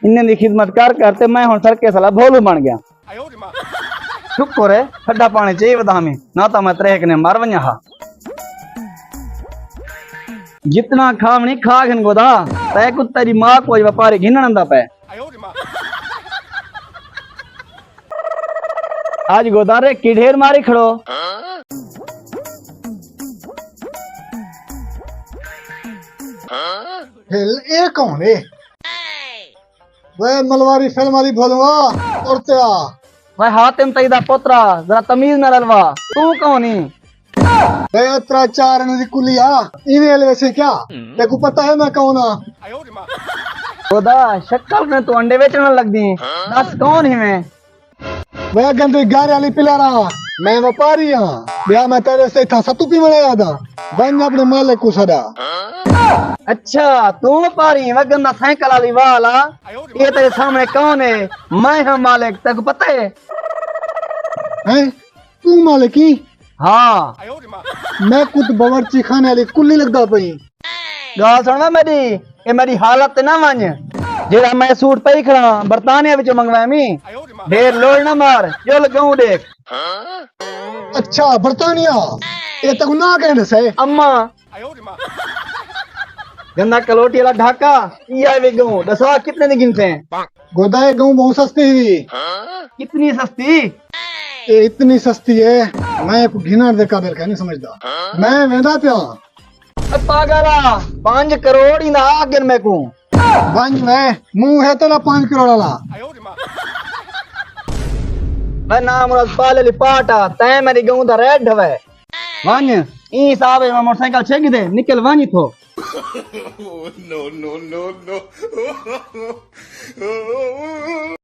इन्हें दी खिदमत कर करते मैं हुण सड़के साला भोलू बन गया। शुक्र है ठंडा पानी चाहिए वदा में ना तो मैं त्रेक ने मर व냐 हा। जितना खावनी खागन गोदा तय को तेरी मां को व्यापारी घिनन दा पे आज गोदा रे की ढेर मारी खड़ो। हिल ये कौन है? वे मलवारी फिल्म वाली भोलवा और त्या भाई हातिम तईदा पोतरा जरा तमीज न रलवा तू कौन ही? वे उतरा चार नदी कुलिया ईमेल वैसे क्या तेरे को पता है मैं कौन हूं? गोदा शक्ल में तो अंडे बेचने लग दी दस कौन ही मैं? वे गंदी गार वाली पिला रहा मैं व्यापारी हां ब्याह में तेरे से था सतु पी मिलाया था बन अपने मालिक को सदा। अच्छा तू व्यापारी वह गंदा साइकिल वाली वाला ये तेरे सामने कौन है? मैं हूं मालिक तेरे को पता है? हैं तू मालिक ही? हाँ मैं कुछ बावर्ची खाने वाली कुल्ली लगदा पई। गाल सुनवा मेरी ये मेरी हालत ना वन जेड़ा मैं सूट पई खड़ा बरतानिया विच मंगवाया मी ढेर लोड़ ना मार जो लगाऊं देख। अच्छा बरतानिया ये तक ना कहने से अम्मा गंदा कलोटी वाला ढाका ये वे गऊं दसवा कितने दी गिनते हैं? गोदाए गऊं बहुत सस्ती हुई। कितनी सस्ती? ये इतनी सस्ती है मैं को घिना दे काबिल का नहीं समझदा मैं वेंदा पिया पागला 5 करोड़ ही ना आगे में को बंज में मुंह है तेरा 5 करोड़ वाला। मैं नाम रस पाले लिपाटा तै मेरी गऊं दा रेड हवे वन ई हिसाब है मोटरसाइकिल छेगी दे निकल वानी थो। no, no, no, no.